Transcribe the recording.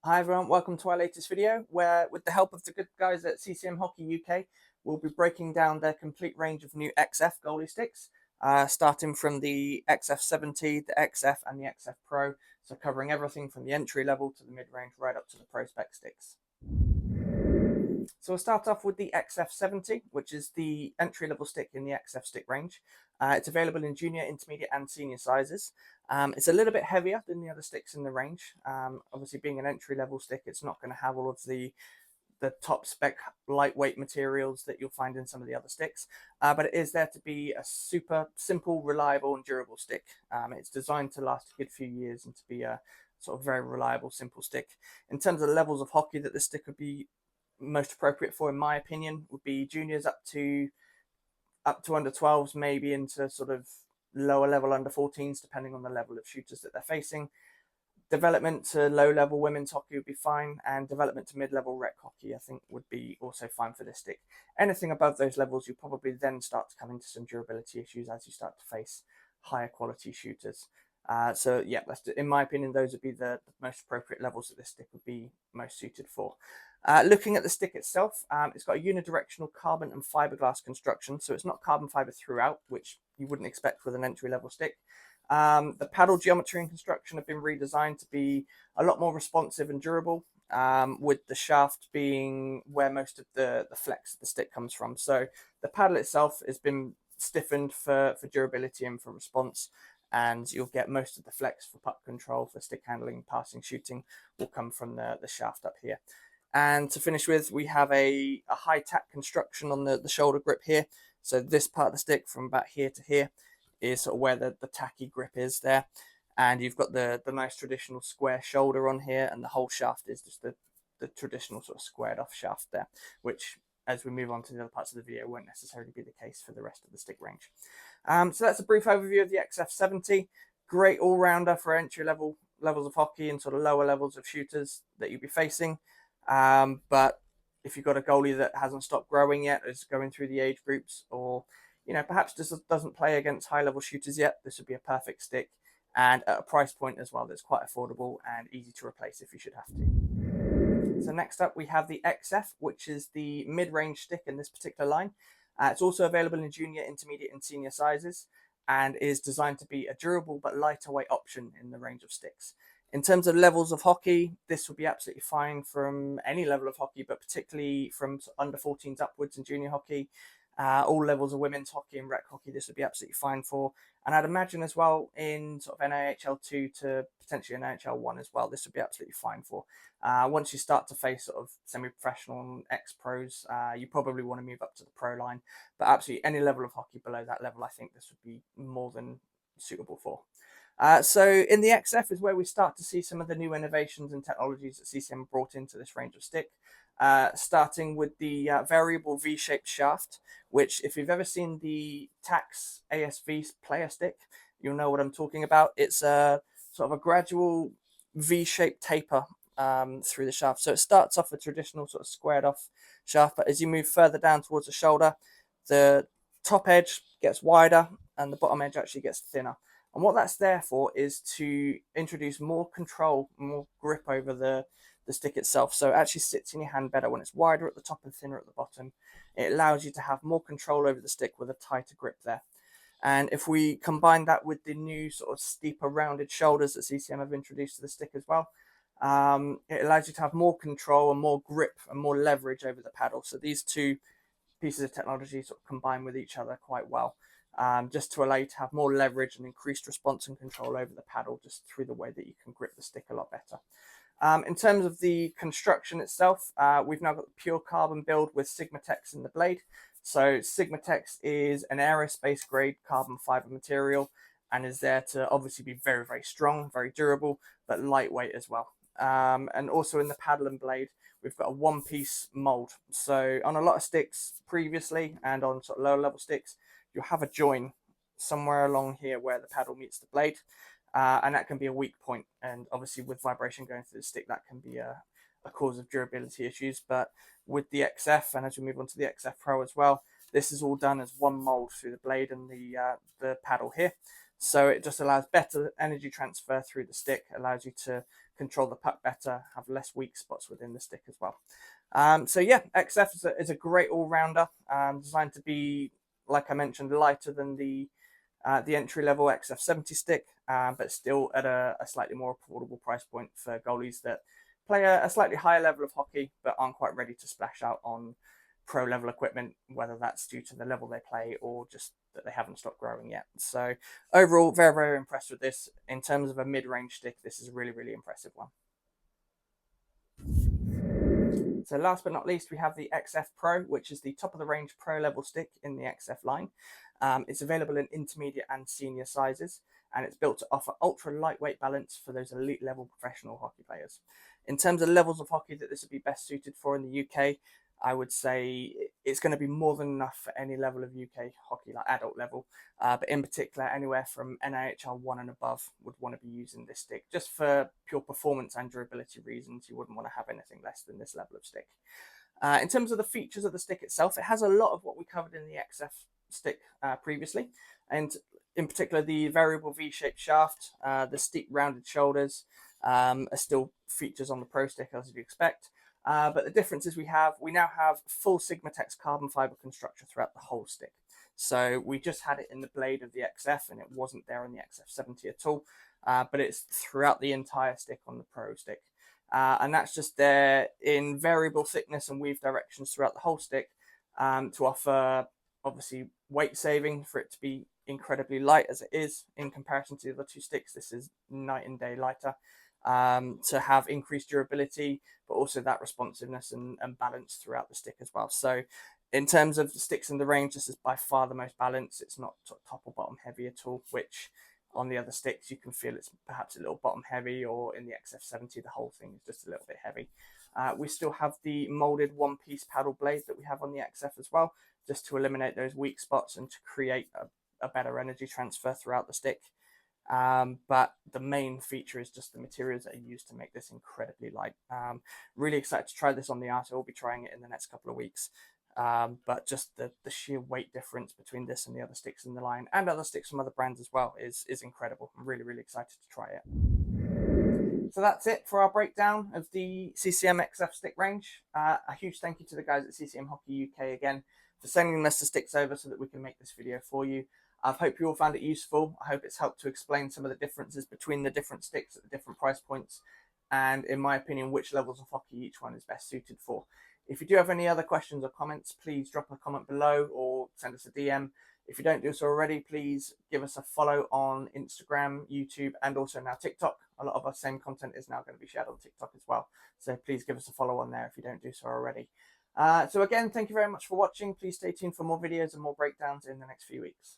Hi everyone, welcome to our latest video where, with the help of the good guys at CCM Hockey UK, we'll be breaking down their complete range of new XF goalie sticks, starting from the XF70, the XF and the XF Pro, so covering everything from the entry level to the mid-range right up to the Pro Spec sticks. So we'll start off with the XF70, which is the entry-level stick in the XF stick range. It's available in junior, intermediate and senior sizes. It's a little bit heavier than the other sticks in the range. Obviously being an entry-level stick, it's not going to have all of the top spec lightweight materials that you'll find in some of the other sticks, but it is there to be a super simple, reliable and durable stick. It's designed to last a good few years and to be a sort of very reliable, simple stick. In terms of the levels of hockey that this stick would be most appropriate for, in my opinion, would be juniors up to under 12s, maybe into sort of lower level under 14s, depending on the level of shooters that they're facing. Development to low level women's hockey would be fine, and development to mid level rec hockey I think would be also fine for this stick. Anything above those levels, you probably then start to come into some durability issues as you start to face higher quality shooters. So yeah, in my opinion, those would be the most appropriate levels that this stick would be most suited for. Looking at the stick itself, it's got a unidirectional carbon and fiberglass construction, so it's not carbon fiber throughout, which you wouldn't expect with an entry level stick. The paddle geometry and construction have been redesigned to be a lot more responsive and durable, with the shaft being where most of the flex of the stick comes from. So the paddle itself has been stiffened for durability and for response, and you'll get most of the flex for puck control, for stick handling, passing, shooting will come from the shaft up here. And to finish with, we have a high tack construction on the shoulder grip here. So this part of the stick from about here to here is sort of where the tacky grip is there. And you've got the nice traditional square shoulder on here, and the whole shaft is just the traditional sort of squared off shaft there, which as we move on to the other parts of the video won't necessarily be the case for the rest of the stick range. So that's a brief overview of the XF70. Great all-rounder for entry levels of hockey and sort of lower levels of shooters that you'll be facing. But if you've got a goalie that hasn't stopped growing yet, is going through the age groups, or perhaps just doesn't play against high-level shooters yet, this would be a perfect stick, and at a price point as well that's quite affordable and easy to replace if you should have to. So next up we have the XF, which is the mid-range stick in this particular line. It's also available in junior, intermediate and senior sizes, and is designed to be a durable but lighter weight option in the range of sticks. In terms of levels of hockey, this would be absolutely fine from any level of hockey, but particularly from under 14s upwards in junior hockey. All levels of women's hockey and rec hockey, this would be absolutely fine for. And I'd imagine as well in sort of NAHL 2 to potentially NHL 1 as well, this would be absolutely fine for. Once you start to face sort of semi-professional and ex-pros, you probably want to move up to the pro line. But absolutely any level of hockey below that level, I think this would be more than suitable for. So in the XF is where we start to see some of the new innovations and technologies that CCM brought into this range of stick. Starting with the variable V-shaped shaft, which if you've ever seen the Tax ASV player stick, you'll know what I'm talking about. It's a sort of a gradual V-shaped taper through the shaft. So it starts off a traditional sort of squared off shaft, but as you move further down towards the shoulder, the top edge gets wider and the bottom edge actually gets thinner. And what that's there for is to introduce more control, more grip over the stick itself. So it actually sits in your hand better when it's wider at the top and thinner at the bottom. It allows you to have more control over the stick with a tighter grip there. And if we combine that with the new sort of steeper rounded shoulders that CCM have introduced to the stick as well, it allows you to have more control and more grip and more leverage over the paddle. So these two pieces of technology sort of combine with each other quite well, just to allow you to have more leverage and increased response and control over the paddle just through the way that you can grip the stick a lot better. In terms of the construction itself, we've now got the pure carbon build with Sigmatex in the blade. So Sigmatex is an aerospace grade carbon fiber material and is there to obviously be very, very strong, very durable, but lightweight as well. And also in the paddle and blade, we've got a one-piece mold. So on a lot of sticks previously and on sort of lower level sticks, you'll have a join somewhere along here where the paddle meets the blade. And that can be a weak point, and obviously with vibration going through the stick, that can be a cause of durability issues. But with the XF, and as we move on to the XF Pro as well, this is all done as one mold through the blade and the paddle here. So it just allows better energy transfer through the stick, allows you to control the puck better, have less weak spots within the stick as well. So yeah, XF is a great all-rounder, designed to be, like I mentioned, lighter than the entry level XF70 stick, but still at a slightly more affordable price point for goalies that play a slightly higher level of hockey but aren't quite ready to splash out on pro level equipment, whether that's due to the level they play or just that they haven't stopped growing yet. So overall, very, very impressed with this. In terms of a mid-range stick, this is a really, really impressive one. So last but not least, we have the XF Pro, which is the top of the range pro level stick in the XF line. It's available in intermediate and senior sizes, and it's built to offer ultra lightweight balance for those elite level professional hockey players. In terms of levels of hockey that this would be best suited for in the UK, I would say it's going to be more than enough for any level of UK hockey, like adult level. But in particular, anywhere from NIHL 1 and above would want to be using this stick. Just for pure performance and durability reasons, you wouldn't want to have anything less than this level of stick. In terms of the features of the stick itself, it has a lot of what we covered in the XF stick previously, and in particular the variable V-shaped shaft, the steep rounded shoulders are still features on the Pro stick as you'd expect. But the difference is we now have full Sigmatex carbon fiber construction throughout the whole stick. So we just had it in the blade of the XF and it wasn't there in the XF70 at all, but it's throughout the entire stick on the Pro stick. And that's just there in variable thickness and weave directions throughout the whole stick, to offer obviously weight saving for it to be incredibly light as it is in comparison to the other two sticks. This is night and day lighter. To have increased durability, but also that responsiveness and balance throughout the stick as well. So in terms of the sticks in the range, this is by far the most balanced. It's not top or bottom heavy at all, which on the other sticks you can feel it's perhaps a little bottom heavy, or in the XF70 the whole thing is just a little bit heavy. We still have the molded one-piece paddle blade that we have on the XF as well, just to eliminate those weak spots and to create a better energy transfer throughout the stick. But the main feature is just the materials that are used to make this incredibly light. Really excited to try this on the art. I will be trying it in the next couple of weeks. But just the sheer weight difference between this and the other sticks in the line, and other sticks from other brands as well, is incredible. I'm really, really excited to try it. So that's it for our breakdown of the CCM XF stick range. A huge thank you to the guys at CCM Hockey UK again for sending us the sticks over so that we can make this video for you. I hope you all found it useful. I hope it's helped to explain some of the differences between the different sticks at the different price points, and in my opinion, which levels of hockey each one is best suited for. If you do have any other questions or comments, please drop a comment below or send us a DM. If you don't do so already, please give us a follow on Instagram, YouTube, and also now TikTok. A lot of our same content is now going to be shared on TikTok as well. So please give us a follow on there if you don't do so already. So again, thank you very much for watching. Please stay tuned for more videos and more breakdowns in the next few weeks.